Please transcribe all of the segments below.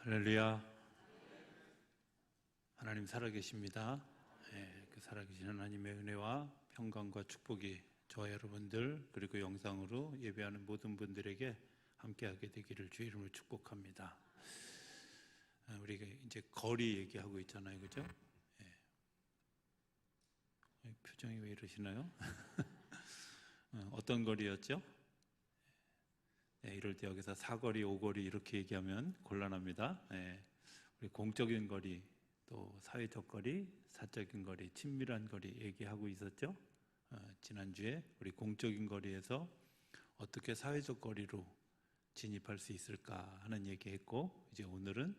할렐루야. 하나님 살아계십니다. 그 살아계신 하나님의 은혜와 평강과 축복이 저와 여러분들 그리고 영상으로 예배하는 모든 분들에게 함께하게 되기를 주의 이름으로 축복합니다. 우리가 이제 거리 얘기하고 있잖아요, 그죠? 표정이 왜 이러시나요? 어떤 거리였죠? 이럴 때 여기서 사거리, 오거리 이렇게 얘기하면 곤란합니다. 우리 공적인 거리, 또 사회적 거리, 사적인 거리, 친밀한 거리 얘기하고 있었죠. 지난주에 우리 공적인 거리에서 어떻게 사회적 거리로 진입할 수 있을까 하는 얘기했고, 이제 오늘은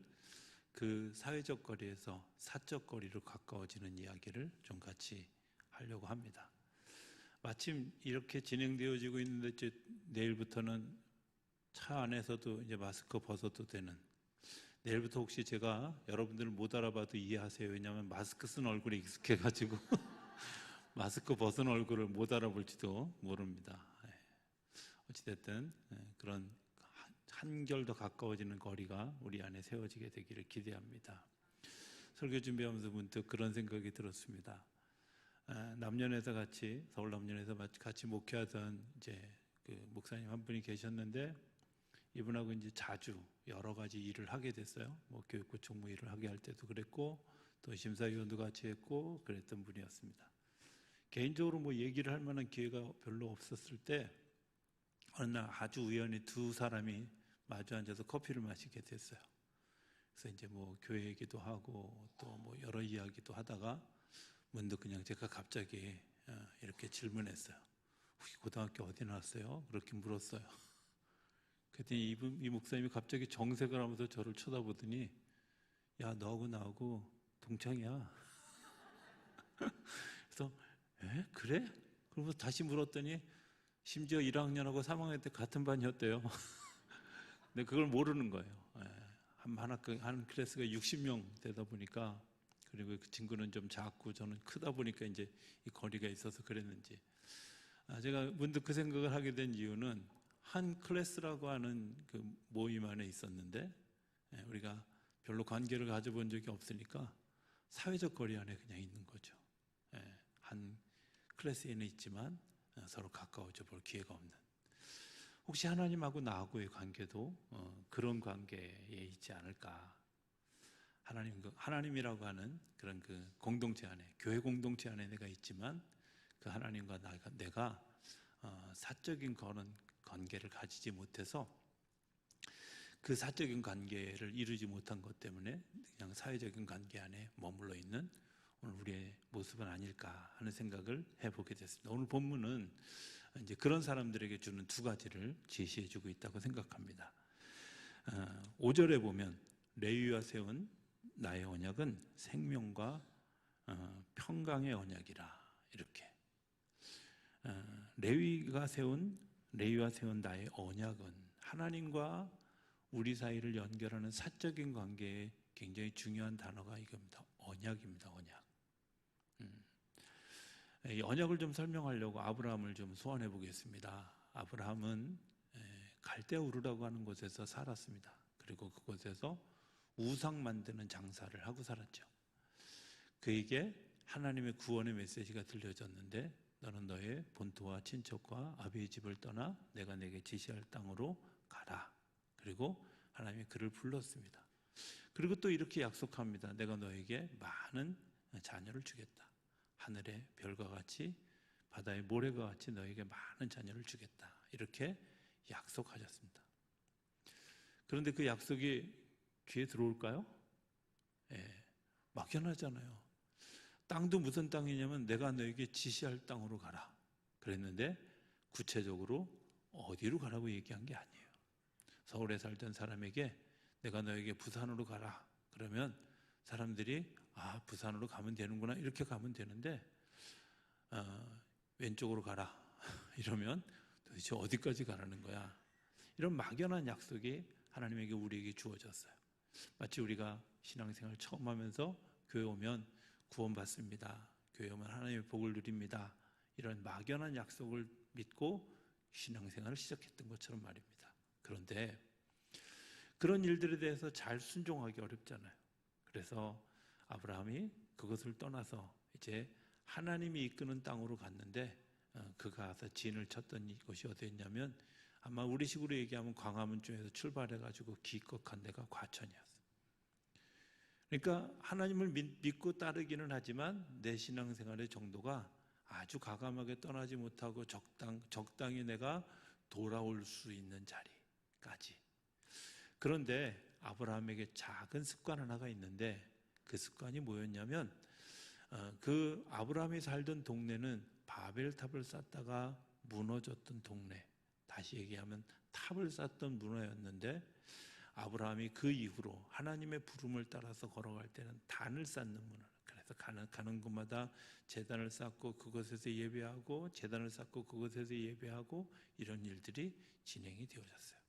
그 사회적 거리에서 사적 거리로 가까워지는 이야기를 좀 같이 하려고 합니다. 마침 이렇게 진행되어지고 있는데 이제 내일부터는 차 안에서도 이제 마스크 벗어도 되는, 내일부터 혹시 제가 여러분들을 못 알아봐도 이해하세요. 왜냐하면 마스크 쓴 얼굴이 익숙해가지고 마스크 벗은 얼굴을 못 알아볼지도 모릅니다. 어찌됐든 그런 한결 더 가까워지는 거리가 우리 안에 세워지게 되기를 기대합니다. 설교 준비하면서 문득 그런 생각이 들었습니다. 남년에서 같이, 서울 남년에서 같이 목회하던 이제 그 목사님 한 분이 계셨는데, 이분하고 이제 자주 여러 가지 일을 하게 됐어요. 뭐 교육부 총무 일을 하게 할 때도 그랬고, 또 심사위원도 같이 했고 그랬던 분이었습니다. 개인적으로 뭐 얘기를 할 만한 기회가 별로 없었을 때 어느 날 아주 우연히 두 사람이 마주 앉아서 커피를 마시게 됐어요. 그래서 이제 뭐 교회 얘기도 하고 또 뭐 여러 이야기도 하다가 문득 그냥 제가 갑자기 이렇게 질문했어요. 혹시 고등학교 어디 나왔어요? 그렇게 물었어요. 그랬더니 이 목사님이 갑자기 정색을 하면서 저를 쳐다보더니, 야, 너하고 나하고 동창이야. 그래서 그래? 그러면서 다시 물었더니 심지어 1학년하고 3학년 때 같은 반이었대요. 근데 그걸 모르는 거예요. 한 클래스가 60명 되다 보니까, 그리고 그 친구는 좀 작고 저는 크다 보니까 이제 이 거리가 있어서 그랬는지, 제가 문득 그 생각을 하게 된 이유는 한 클래스라고 하는 그 모임 안에 있었는데, 우리가 별로 관계를 가져본 적이 없으니까 사회적 거리 안에 그냥 있는 거죠. 한 클래스에는 있지만 서로 가까워져 볼 기회가 없는, 혹시 하나님하고 나하고의 관계도 그런 관계에 있지 않을까. 하나님이라고 하는 그런 그 공동체 안에, 교회 공동체 안에 내가 있지만 그 하나님과 내가 사적인 그런 관계를 가지지 못해서, 그 사적인 관계를 이루지 못한 것 때문에 그냥 사회적인 관계 안에 머물러 있는 오늘 우리의 모습은 아닐까 하는 생각을 해보게 됐습니다. 오늘 본문은 이제 그런 사람들에게 주는 두 가지를 제시해주고 있다고 생각합니다. 5절에 보면 레위와 세운 나의 언약은 생명과 평강의 언약이라, 이렇게 레위와 세운 나의 언약은 하나님과 우리 사이를 연결하는 사적인 관계에 굉장히 중요한 단어가 이겁니다. 언약입니다. 언약. 이 언약을 좀 설명하려고 아브라함을 좀 소환해 보겠습니다. 아브라함은 갈대 우르라고 하는 곳에서 살았습니다. 그리고 그곳에서 우상 만드는 장사를 하고 살았죠. 그에게 하나님의 구원의 메시지가 들려졌는데, 너는 너의 본토와 친척과 아비의 집을 떠나 내가 내게 지시할 땅으로 가라. 그리고 하나님이 그를 불렀습니다. 그리고 또 이렇게 약속합니다. 내가 너에게 많은 자녀를 주겠다. 하늘의 별과 같이 바다의 모래가 같이 너에게 많은 자녀를 주겠다. 이렇게 약속하셨습니다. 그런데 그 약속이 귀에 들어올까요? 막연하잖아요. 땅도 무슨 땅이냐면 내가 너에게 지시할 땅으로 가라 그랬는데, 구체적으로 어디로 가라고 얘기한 게 아니에요. 서울에 살던 사람에게 내가 너에게 부산으로 가라 그러면 사람들이 부산으로 가면 되는구나 이렇게 가면 되는데, 왼쪽으로 가라 이러면 도대체 어디까지 가라는 거야. 이런 막연한 약속이 하나님에게 우리에게 주어졌어요. 마치 우리가 신앙생활 처음 하면서 교회 오면 구원받습니다, 교회 오면 하나님의 복을 누립니다, 이런 막연한 약속을 믿고 신앙생활을 시작했던 것처럼 말입니다. 그런데 그런 일들에 대해서 잘 순종하기 어렵잖아요. 그래서 아브라함이 그것을 떠나서 이제 하나님이 이끄는 땅으로 갔는데 그가 가서 진을 쳤던 이곳이 어디였냐면 아마 우리식으로 얘기하면 광화문 쪽에서 출발해가지고 기껏한 데가 과천이었어요. 그러니까 하나님을 믿고 따르기는 하지만 내 신앙생활의 정도가 아주 과감하게 떠나지 못하고 적당히 내가 돌아올 수 있는 자리까지. 그런데 아브라함에게 작은 습관 하나가 있는데 그 습관이 뭐였냐면 그 아브라함이 살던 동네는 바벨탑을 쌓다가 무너졌던 동네, 다시 얘기하면 탑을 쌓던 문화였는데 아브라함이 그 이후로 하나님의 부름을 따라서 걸어갈 때는 단을 쌓는 문화. 그래서 가는 곳마다 제단을 쌓고 그곳에서 예배하고 제단을 쌓고 그곳에서 예배하고 이런 일들이 진행이 되어졌어요.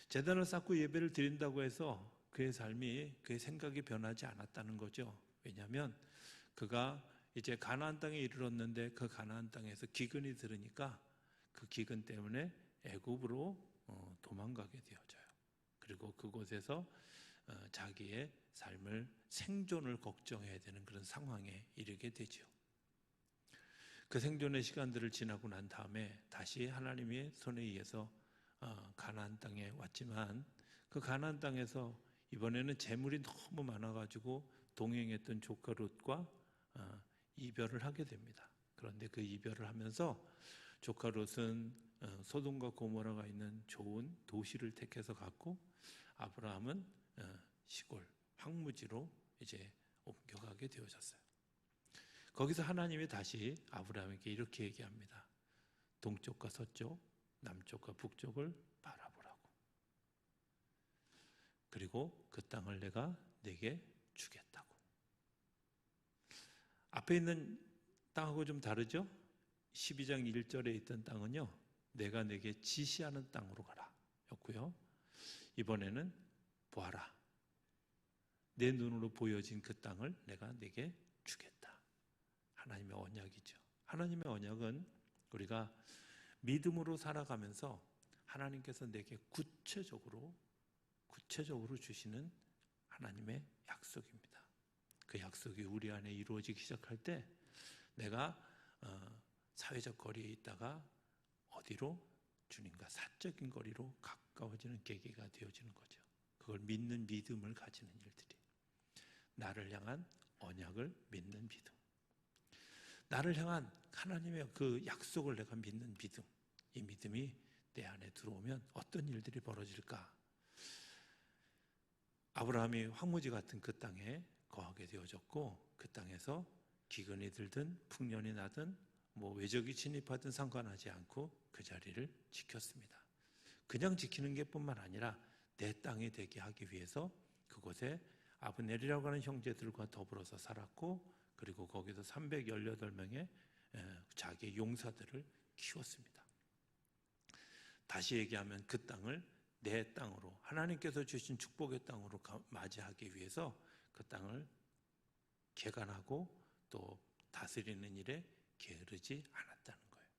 제단을 쌓고 예배를 드린다고 해서 그의 삶이, 그의 생각이 변하지 않았다는 거죠. 왜냐하면 그가 이제 가나안 땅에 이르렀는데 그 가나안 땅에서 기근이 들으니까 그 기근 때문에 애굽으로 도망가게 되어져요. 그리고 그곳에서 자기의 삶을, 생존을 걱정해야 되는 그런 상황에 이르게 되죠. 그 생존의 시간들을 지나고 난 다음에 다시 하나님의 손에 의해서 가나안 땅에 왔지만 그 가나안 땅에서 이번에는 재물이 너무 많아가지고 동행했던 조카 롯과 이별을 하게 됩니다. 그런데 그 이별을 하면서 조카 롯은 소돔과 고모라가 있는 좋은 도시를 택해서 갔고 아브라함은 시골 황무지로 이제 옮겨가게 되어졌어요. 거기서 하나님이 다시 아브라함에게 이렇게 얘기합니다. 동쪽과 서쪽, 남쪽과 북쪽을 바라보라고. 그리고 그 땅을 내가 네게 주겠다고. 앞에 있는 땅하고 좀 다르죠? 12장 1절에 있던 땅은요, 내가 네게 지시하는 땅으로 가라 였고요. 이번에는 보아라. 내 눈으로 보여진 그 땅을 내가 네게 주겠다. 하나님의 언약이죠. 하나님의 언약은 우리가 믿음으로 살아가면서 하나님께서 내게 구체적으로 주시는 하나님의 약속입니다. 그 약속이 우리 안에 이루어지기 시작할 때 내가 사회적 거리에 있다가 어디로? 주님과 사적인 거리로 가까워지는 계기가 되어지는 거죠. 그걸 믿는 믿음을 가지는 일들이. 나를 향한 언약을 믿는 믿음. 나를 향한 하나님의 그 약속을 내가 믿는 믿음. 이 믿음이 내 안에 들어오면 어떤 일들이 벌어질까? 아브라함이 황무지 같은 그 땅에 거하게 되어졌고 그 땅에서 기근이 들든 풍년이 나든 외적이 침입하든 상관하지 않고 그 자리를 지켰습니다. 그냥 지키는 게 뿐만 아니라 내 땅이 되게 하기 위해서 그곳에 아브넬이라고 하는 형제들과 더불어서 살았고 그리고 거기서 318명의 자기의 용사들을 키웠습니다. 다시 얘기하면 그 땅을 내 땅으로, 하나님께서 주신 축복의 땅으로 맞이하기 위해서 그 땅을 개간하고 또 다스리는 일에 게으르지 않았다는 거예요.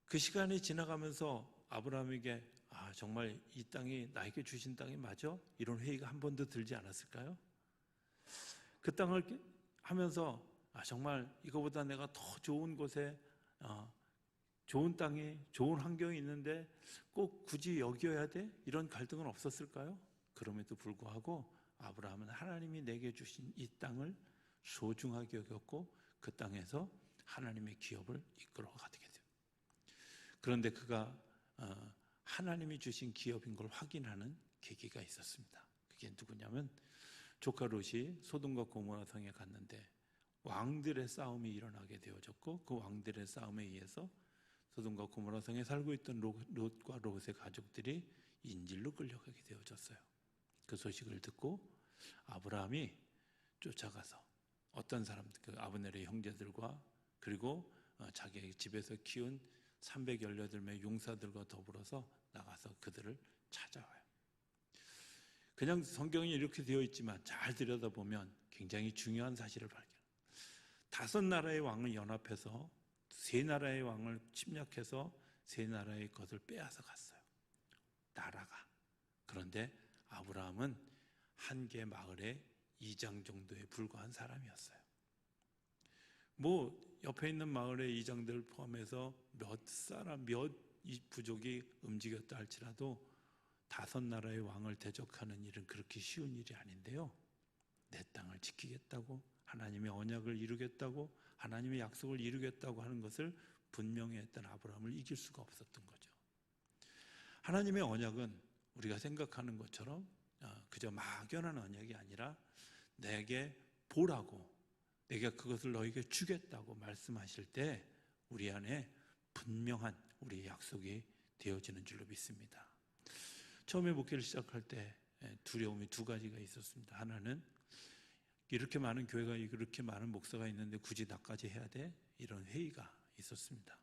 그 시간이 지나가면서 아브라함에게 정말 이 땅이 나에게 주신 땅이 맞아? 이런 회의가 한 번도 들지 않았을까요? 그 땅을 하면서 정말 이거보다 내가 더 좋은 곳에 좋은 땅에 좋은 환경이 있는데 꼭 굳이 여기여야 돼? 이런 갈등은 없었을까요? 그럼에도 불구하고 아브라함은 하나님이 내게 주신 이 땅을 소중하게 여겼고 그 땅에서 하나님의 기업을 이끌어가게 돼요. 그런데 그가 하나님이 주신 기업인 걸 확인하는 계기가 있었습니다. 그게 누구냐면 조카 롯이 소돔과 고모라 성에 갔는데 왕들의 싸움이 일어나게 되어졌고 그 왕들의 싸움에 의해서 소돔과 고모라 성에 살고 있던 롯과 롯의 가족들이 인질로 끌려가게 되어졌어요. 그 소식을 듣고 아브라함이 쫓아가서 어떤 사람들, 그 아브넬의 형제들과 그리고 자기 집에서 키운 318명의 용사들과 더불어서 나가서 그들을 찾아와요. 그냥 성경이 이렇게 되어 있지만 잘 들여다보면 굉장히 중요한 사실을 발견해요. 5나라의 왕을 연합해서 3나라의 왕을 침략해서 3나라의 것을 빼앗아 갔어요. 나라가. 그런데 아브라함은 한 개 마을의 이장 정도에 불과한 사람이었어요. 뭐 옆에 있는 마을의 이장들 포함해서 몇 부족이 움직였다 할지라도 5나라의 왕을 대적하는 일은 그렇게 쉬운 일이 아닌데요. 내 땅을 지키겠다고, 하나님의 언약을 이루겠다고, 하나님의 약속을 이루겠다고 하는 것을 분명히 했던 아브라함을 이길 수가 없었던 거죠. 하나님의 언약은 우리가 생각하는 것처럼 그저 막연한 언약이 아니라 내게 보라고, 내가 그것을 너에게 주겠다고 말씀하실 때 우리 안에 분명한 우리의 약속이 되어지는 줄로 믿습니다. 처음에 목회를 시작할 때 두려움이 2가지가 있었습니다. 하나는 이렇게 많은 교회가, 이렇게 많은 목사가 있는데 굳이 나까지 해야 돼? 이런 회의가 있었습니다.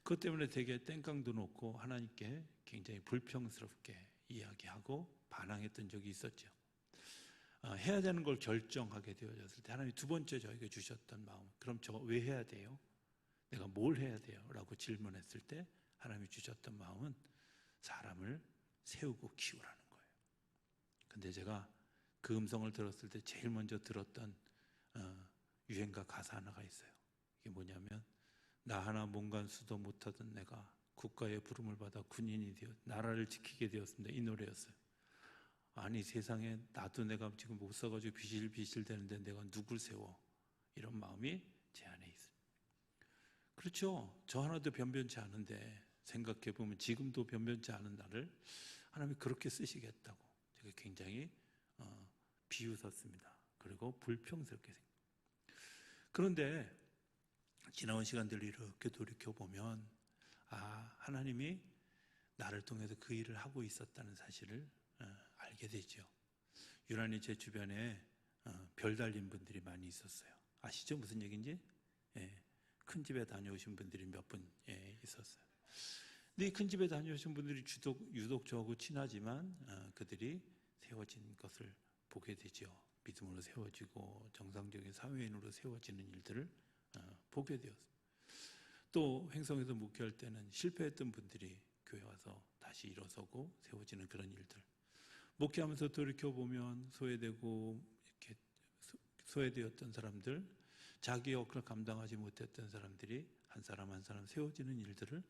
그것 때문에 되게 땡깡도 놓고 하나님께 굉장히 불평스럽게 이야기하고 반항했던 적이 있었죠. 해야 되는 걸 결정하게 되어졌을 때 하나님이 2번째 저에게 주셨던 마음, 그럼 저 왜 해야 돼요? 내가 뭘 해야 돼요? 라고 질문했을 때 하나님이 주셨던 마음은 사람을 세우고 키우라는 거예요. 근데 제가 그 음성을 들었을 때 제일 먼저 들었던 유행가 가사 하나가 있어요. 이게 뭐냐면, 나 하나 몸간수도 못하던 내가 국가의 부름을 받아 군인이 되어 나라를 지키게 되었습니다. 이 노래였어요. 아니 세상에, 나도 내가 지금 못 써가지고 비실비실 되는데 내가 누굴 세워? 이런 마음이 제 안에 있어요. 그렇죠. 저 하나도 변변치 않은데 생각해보면 지금도 변변치 않은 나를 하나님이 그렇게 쓰시겠다고 제가 굉장히 비웃었습니다. 그리고 불평스럽게 생각합니다. 그런데 지나온 시간들을 이렇게 돌이켜보면 하나님이 나를 통해서 그 일을 하고 있었다는 사실을 알게 되죠. 유난히 제 주변에 별 달린 분들이 많이 있었어요. 아시죠? 무슨 얘기인지? 큰 집에 다녀오신 분들이 몇 분 있었어요. 근데 이 큰 집에 다녀오신 분들이 유독 저하고 친하지만 그들이 세워진 것을 보게 되죠. 믿음으로 세워지고 정상적인 사회인으로 세워지는 일들을 보게 되었어요. 또 횡성에서 목회할 때는 실패했던 분들이 교회 와서 다시 일어서고 세워지는 그런 일들, 목회하면서 돌이켜보면 소외되고 이렇게 소외되었던 사람들, 자기 역할을 감당하지 못했던 사람들이 한 사람 한 사람 세워지는 일들을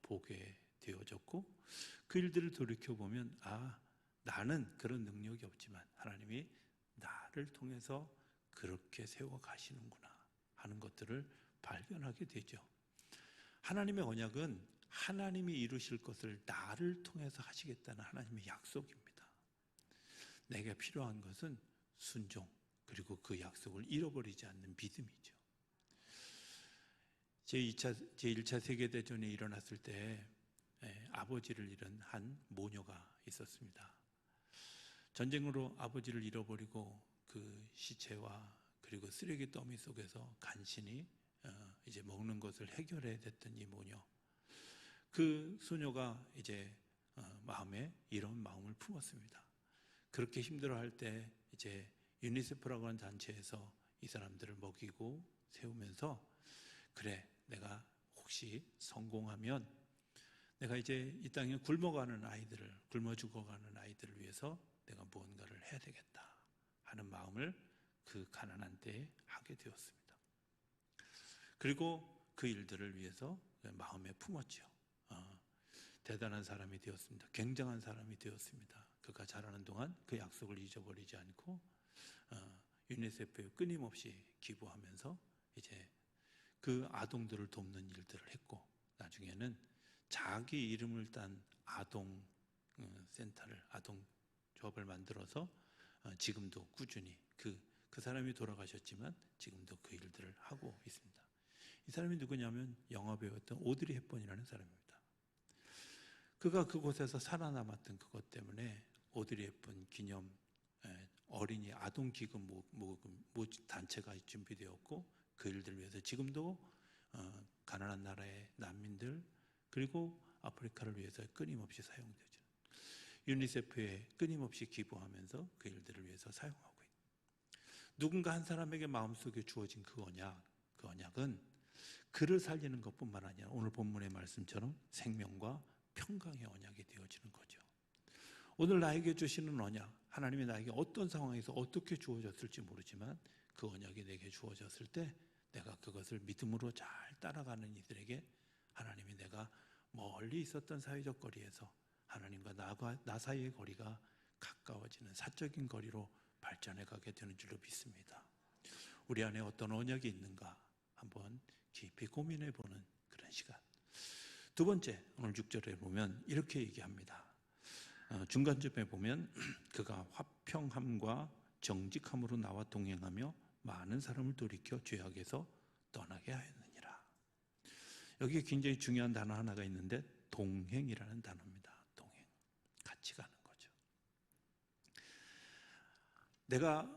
보게 되어졌고, 그 일들을 돌이켜보면 나는 그런 능력이 없지만 하나님이 나를 통해서 그렇게 세워가시는구나 하는 것들을 발견하게 되죠. 하나님의 언약은 하나님이 이루실 것을 나를 통해서 하시겠다는 하나님의 약속입니다. 내게 필요한 것은 순종, 그리고 그 약속을 잃어버리지 않는 믿음이죠. 제1차 세계대전이 일어났을 때 아버지를 잃은 한 모녀가 있었습니다. 전쟁으로 아버지를 잃어버리고 그 시체와 그리고 쓰레기 더미 속에서 간신히 이제 먹는 것을 해결해야 됐던 이 모녀, 그 소녀가 이제 마음에 이런 마음을 품었습니다. 그렇게 힘들어할 때 이제 유니세프라고 하는 단체에서 이 사람들을 먹이고 세우면서, 그래, 내가 혹시 성공하면 내가 이제 이 땅에 굶어 죽어가는 아이들을 위해서 내가 무언가를 해야 되겠다 하는 마음을 그 가난한 때에 하게 되었습니다. 그리고 그 일들을 위해서 마음에 품었죠. 대단한 사람이 되었습니다. 굉장한 사람이 되었습니다. 그가 자라는 동안 그 약속을 잊어버리지 않고 유니세프에 끊임없이 기부하면서 이제 그 아동들을 돕는 일들을 했고, 나중에는 자기 이름을 딴 아동 센터를, 아동 조합을 만들어서 지금도 꾸준히 그 사람이 돌아가셨지만 지금도 그 일들을 하고 있습니다. 이 사람이 누구냐면 영화배우였던 오드리 헵번이라는 사람입니다. 그가 그곳에서 살아남았던 그것 때문에 오드리 헵번 기념 어린이 아동 기금 모금 단체가 준비되었고, 그 일들을 위해서 지금도 가난한 나라의 난민들 그리고 아프리카를 위해서 끊임없이 사용되죠. 유니세프에 끊임없이 기부하면서 그 일들을 위해서 사용하고 있다. 누군가 한 사람에게 마음속에 주어진 그 언약은 그를 살리는 것뿐만 아니라 오늘 본문의 말씀처럼 생명과 평강의 언약이 되어지는 거죠. 오늘 나에게 주시는 언약, 하나님이 나에게 어떤 상황에서 어떻게 주어졌을지 모르지만 그 언약이 내게 주어졌을 때 내가 그것을 믿음으로 잘 따라가는 이들에게 하나님이 내가 멀리 있었던 사회적 거리에서 하나님과 나 사이의 거리가 가까워지는 사적인 거리로 발전해 가게 되는 줄로 믿습니다. 우리 안에 어떤 언약이 있는가 한번 깊이 고민해 보는 그런 시간. 두 번째, 오늘 6절에 보면 이렇게 얘기합니다. 중간쯤에 보면 그가 화평함과 정직함으로 나와 동행하며 많은 사람을 돌이켜 죄악에서 떠나게 하였느니라. 여기에 굉장히 중요한 단어 하나가 있는데 동행이라는 단어입니다. 동행, 같이 가는 거죠. 내가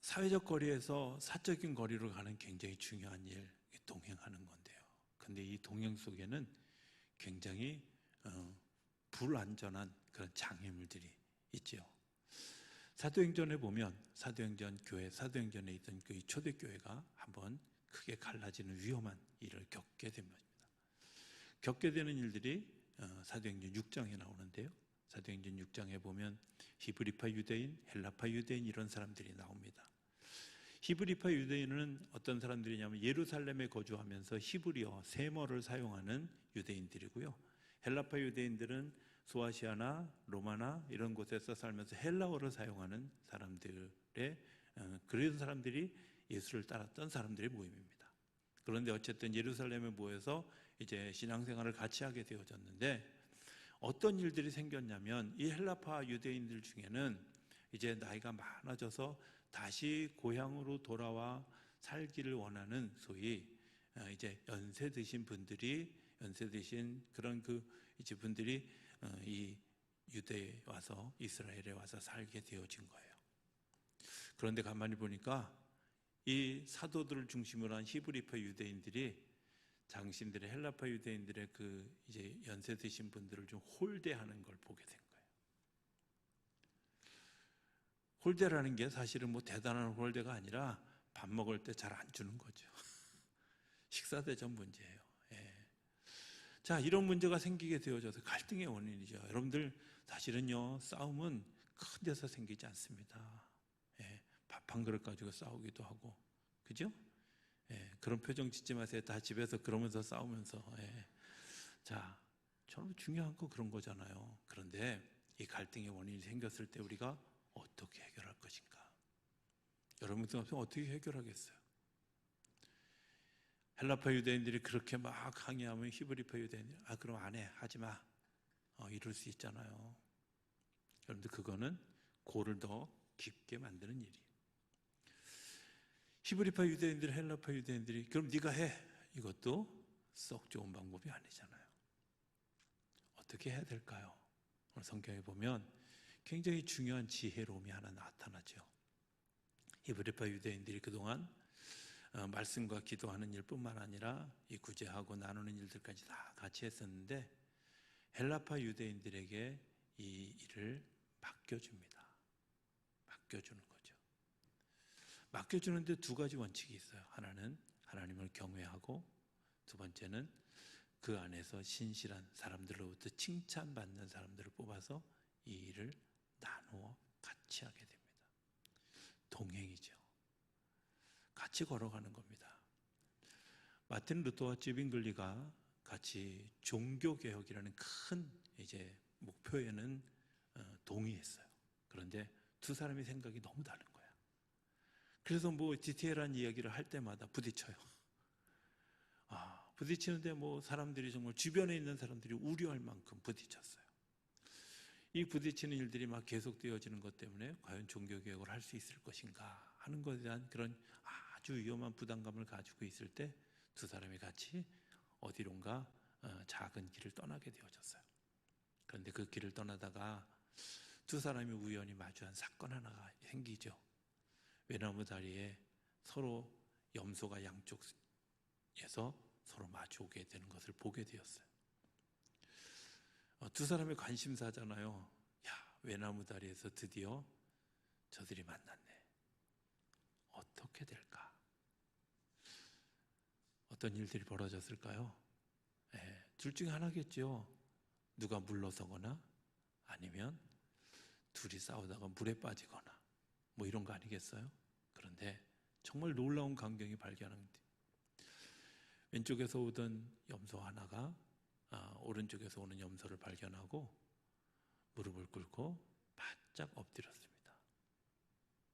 사회적 거리에서 사적인 거리로 가는 굉장히 중요한 일, 동행하는 건데요. 근데 이 동행 속에는 굉장히 불완전한 그런 장애물들이 있죠. 사도행전에 보면 사도행전 교회, 사도행전에 있던 그 초대교회가 한번 크게 갈라지는 위험한 일을 겪게 됩니다. 겪게 되는 일들이 사도행전 6장에 나오는데요. 사도행전 6장에 보면 히브리파 유대인, 헬라파 유대인 이런 사람들이 나옵니다. 히브리파 유대인은 어떤 사람들이냐면 예루살렘에 거주하면서 히브리어, 세머를 사용하는 유대인들이고요. 헬라파 유대인들은 소아시아나 로마나 이런 곳에서 살면서 헬라어를 사용하는 사람들의 그런 사람들이 예수를 따랐던 사람들의 모임입니다. 그런데 어쨌든 예루살렘에 모여서 이제 신앙생활을 같이 하게 되어졌는데 어떤 일들이 생겼냐면 이 헬라파 유대인들 중에는 이제 나이가 많아져서 다시 고향으로 돌아와 살기를 원하는 소위 이제 연세 드신 분들이 연세 드신 그런 이제 분들이 이 유대에 와서 이스라엘에 와서 살게 되어진 거예요. 그런데 가만히 보니까 이 사도들을 중심으로 한 히브리파 유대인들이 당신들의 헬라파 유대인들의 그 이제 연세 드신 분들을 좀 홀대하는 걸 보게 된 거예요. 홀대라는 게 사실은 뭐 대단한 홀대가 아니라 밥 먹을 때 잘 안 주는 거죠. 식사 대접 문제예요. 예. 자, 이런 문제가 생기게 되어져서 갈등의 원인이죠. 여러분들 사실은요 싸움은 큰 데서 생기지 않습니다. 예. 밥 한 그릇 가지고 싸우기도 하고, 그죠? 예. 그런 표정 짓지 마세요. 다 집에서 그러면서 싸우면서. 예. 자, 저는 중요한 거 그런 거잖아요. 그런데 이 갈등의 원인이 생겼을 때 우리가 어떻게 해결할 것인가? 여러분들 앞에서 어떻게 해결하겠어요? 헬라파 유대인들이 그렇게 막 항의하면 히브리파 유대인들이 그럼 안 해, 하지 마, 이럴 수 있잖아요. 여러분들 그거는 골을 더 깊게 만드는 일이에요. 히브리파 유대인들, 헬라파 유대인들이 그럼 네가 해, 이것도 썩 좋은 방법이 아니잖아요. 어떻게 해야 될까요? 오늘 성경에 보면 굉장히 중요한 지혜로움이 하나 나타나죠. 히브리파 유대인들이 그동안 말씀과 기도하는 일뿐만 아니라 이 구제하고 나누는 일들까지 다 같이 했었는데 헬라파 유대인들에게 이 일을 맡겨줍니다. 맡겨주는 거죠. 맡겨주는데 두 가지 원칙이 있어요. 하나는 하나님을 경외하고 두 번째는 그 안에서 신실한 사람들로부터 칭찬받는 사람들을 뽑아서 이 일을 나누어 같이 하게 됩니다. 동행이죠. 같이 걸어가는 겁니다. 마틴 루터와 찌빙글리가 같이 종교개혁이라는 큰 이제 목표에는 동의했어요. 그런데 두 사람의 생각이 너무 다른 거야. 그래서 뭐 디테일한 이야기를 할 때마다 부딪혀요. 부딪히는데 뭐 사람들이 정말 주변에 있는 사람들이 우려할 만큼 부딪혔어요. 이 부딪히는 일들이 막 계속되어지는 것 때문에 과연 종교개혁을 할 수 있을 것인가 하는 것에 대한 그런 아주 위험한 부담감을 가지고 있을 때 두 사람이 같이 어디론가 작은 길을 떠나게 되어졌어요. 그런데 그 길을 떠나다가 두 사람이 우연히 마주한 사건 하나가 생기죠. 외나무 다리에 서로 염소가 양쪽에서 서로 마주오게 되는 것을 보게 되었어요. 두 사람의 관심사잖아요. 야, 외나무 다리에서 드디어 저들이 만났네. 어떻게 될까? 어떤 일들이 벌어졌을까요? 둘 중에 하나겠죠. 누가 물러서거나 아니면 둘이 싸우다가 물에 빠지거나 뭐 이런 거 아니겠어요? 그런데 정말 놀라운 광경이 발견합니다. 왼쪽에서 오던 염소 하나가 오른쪽에서 오는 염소를 발견하고 무릎을 꿇고 바짝 엎드렸습니다.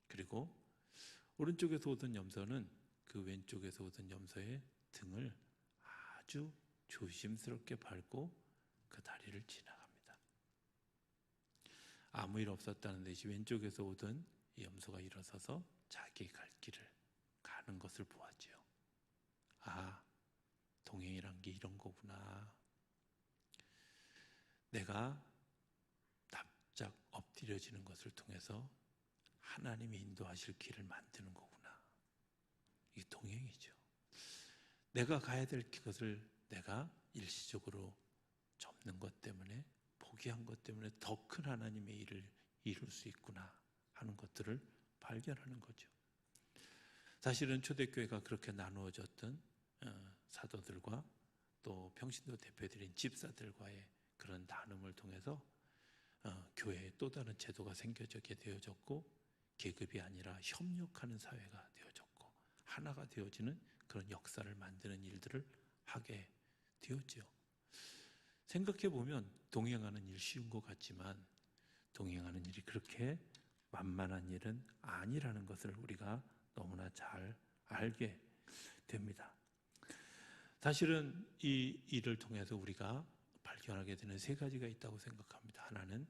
그리고 오른쪽에서 오던 염소는 그 왼쪽에서 오던 염소의 등을 아주 조심스럽게 밟고 그 다리를 지나갑니다. 아무 일 없었다는 듯이 왼쪽에서 오던 이 염소가 일어서서 자기 갈 길을 가는 것을 보았지요. 동행이란 게 이런 거구나. 내가 납작 엎드려지는 것을 통해서 하나님이 인도하실 길을 만드는 거구나. 이게 동행이죠. 내가 가야 될 것을 내가 일시적으로 접는 것 때문에, 포기한 것 때문에 더 큰 하나님의 일을 이룰 수 있구나 하는 것들을 발견하는 거죠. 사실은 초대교회가 그렇게 나누어졌던 사도들과 또 평신도 대표들인 집사들과의 그런 나눔을 통해서 교회에 또 다른 제도가 생겨지게 되어졌고, 계급이 아니라 협력하는 사회가 되어졌고 하나가 되어지는 그런 역사를 만드는 일들을 하게 되었죠. 생각해 보면 동행하는 일 쉬운 것 같지만 동행하는 일이 그렇게 만만한 일은 아니라는 것을 우리가 너무나 잘 알게 됩니다. 사실은 이 일을 통해서 우리가 발견하게 되는 세 가지가 있다고 생각합니다. 하나는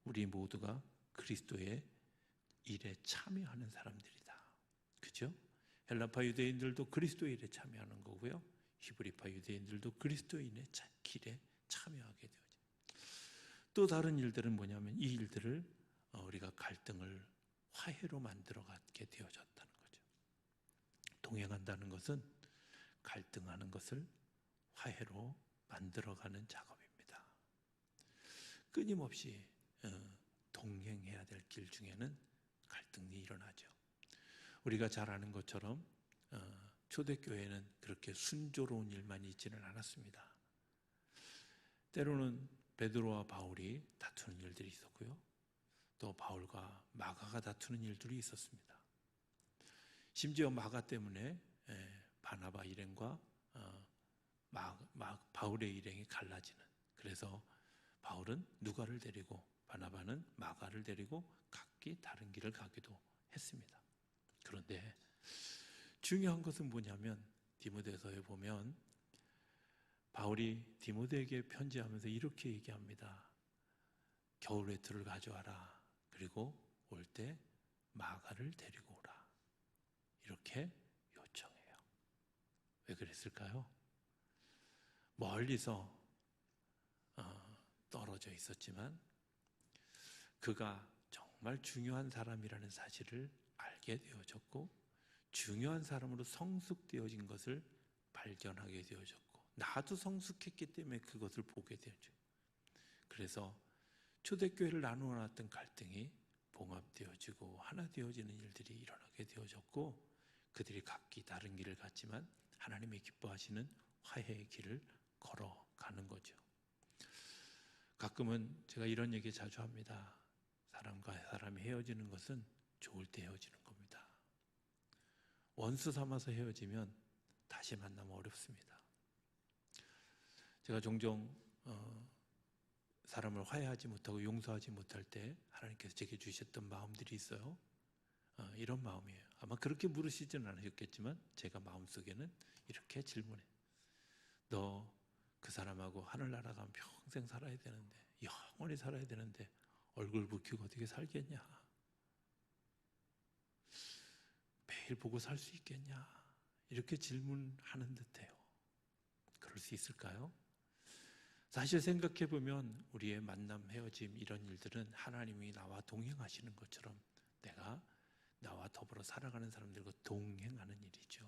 우리 모두가 그리스도의 일에 참여하는 사람들이다. 그죠? 헬라파 유대인들도 그리스도의 일에 참여하는 거고요. 히브리파 유대인들도 그리스도인의 길에 참여하게 되어져. 또 다른 일들은 뭐냐면 이 일들을 우리가 갈등을 화해로 만들어가게 되어졌다는 거죠. 동행한다는 것은 갈등하는 것을 화해로 만들어가는 작업입니다. 끊임없이 동행해야 될 길 중에는 갈등이 일어나죠. 우리가 잘 아는 것처럼 초대교회는 그렇게 순조로운 일만 있지는 않았습니다. 때로는 베드로와 바울이 다투는 일들이 있었고요. 또 바울과 마가가 다투는 일들이 있었습니다. 심지어 마가 때문에 바나바 일행과 바울의 일행이 갈라지는, 그래서 바울은 누가를 데리고 바나바는 마가를 데리고 각기 다른 길을 가기도 했습니다. 그런데 중요한 것은 뭐냐면 디모데서에 보면 바울이 디모데에게 편지하면서 이렇게 얘기합니다. 겨울 외투를 가져와라. 그리고 올 때 마가를 데리고 오라. 이렇게 요청해요. 왜 그랬을까요? 멀리서 떨어져 있었지만 그가 정말 중요한 사람이라는 사실을 알게 되어졌고, 중요한 사람으로 성숙되어진 것을 발견하게 되어졌고, 나도 성숙했기 때문에 그것을 보게 되죠. 그래서 초대교회를 나누어 놨던 갈등이 봉합되어지고 하나 되어지는 일들이 일어나게 되어졌고, 그들이 각기 다른 길을 갔지만 하나님이 기뻐하시는 화해의 길을 걸어가는 거죠. 가끔은 제가 이런 얘기 자주 합니다. 사람과 사람이 헤어지는 것은 좋을 때 헤어지는 겁니다. 원수 삼아서 헤어지면 다시 만나면 어렵습니다. 제가 종종 사람을 화해하지 못하고 용서하지 못할 때 하나님께서 제게 주셨던 마음들이 있어요. 이런 마음이에요. 아마 그렇게 물으시지는 않으셨겠지만 제가 마음속에는 이렇게 질문해요. 너 그 사람하고 하늘 날아가면 평생 살아야 되는데, 영원히 살아야 되는데 얼굴 붉히고 어떻게 살겠냐? 매일 보고 살 수 있겠냐? 이렇게 질문하는 듯해요. 그럴 수 있을까요? 사실 생각해보면 우리의 만남, 헤어짐 이런 일들은 하나님이 나와 동행하시는 것처럼 내가 나와 더불어 살아가는 사람들과 동행하는 일이죠.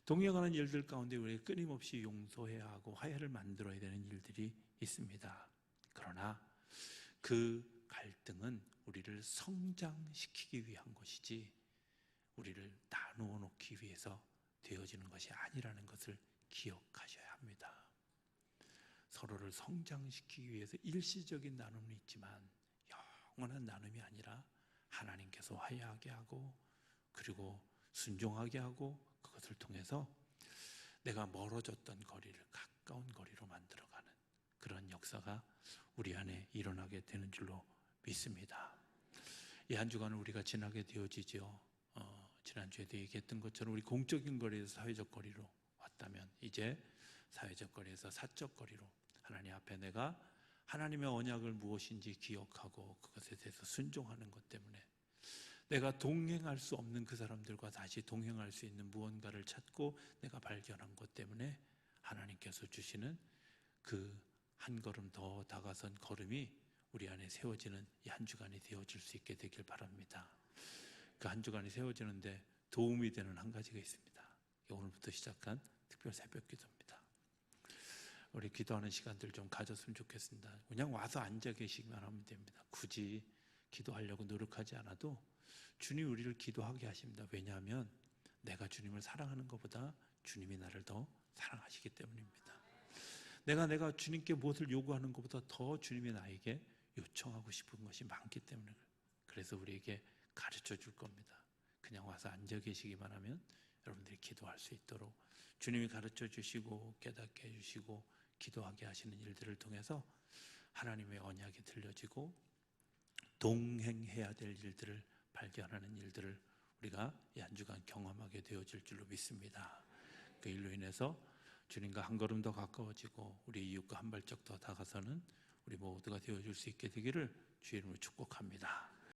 동행하는 일들 가운데 우리가 끊임없이 용서해야 하고 화해를 만들어야 되는 일들이 있습니다. 그러나 그 갈등은 우리를 성장시키기 위한 것이지 우리를 나누어 놓기 위해서 되어지는 것이 아니라는 것을 기억하셔야 합니다. 서로를 성장시키기 위해서 일시적인 나눔은 있지만 영원한 나눔이 아니라 하나님께서 화해하게 하고 그리고 순종하게 하고 그것을 통해서 내가 멀어졌던 거리를 가까운 거리로 만들어가는 그런 역사가 우리 안에 일어나게 되는 줄로 믿습니다. 이 한 주간을 우리가 지나게 되어지죠. 지난주에도 얘기했던 것처럼 우리 공적인 거리에서 사회적 거리로 왔다면 이제 사회적 거리에서 사적 거리로 하나님 앞에 내가 하나님의 언약을 무엇인지 기억하고 그것에 대해서 순종하는 것 때문에 내가 동행할 수 없는 그 사람들과 다시 동행할 수 있는 무언가를 찾고 내가 발견한 것 때문에 하나님께서 주시는 그 한 걸음 더 다가선 걸음이 우리 안에 세워지는 이 한 주간이 되어질 수 있게 되길 바랍니다. 그 한 주간이 세워지는데 도움이 되는 한 가지가 있습니다. 오늘부터 시작한 특별 새벽 기도입니다. 우리 기도하는 시간들 좀 가졌으면 좋겠습니다. 그냥 와서 앉아 계시기만 하면 됩니다. 굳이 기도하려고 노력하지 않아도 주님 우리를 기도하게 하십니다. 왜냐하면 내가 주님을 사랑하는 것보다 주님이 나를 더 사랑하시기 때문입니다. 내가 주님께 무엇을 요구하는 것보다 더 주님이 나에게 요청하고 싶은 것이 많기 때문에 그래서 우리에게 가르쳐 줄 겁니다. 그냥 와서 앉아 계시기만 하면 여러분들이 기도할 수 있도록 주님이 가르쳐 주시고 깨닫게 해주시고 기도하게 하시는 일들을 통해서 하나님의 언약이 들려지고 동행해야 될 일들을 발견하는 일들을 우리가 이 한 주간 경험하게 되어질 줄로 믿습니다. 그 일로 인해서 주님과 한 걸음 더 가까워지고 우리 이웃과 한 발짝 더 다가서는 우리 모두가 되어줄 수 있게 되기를 주의 이름으로 축복합니다.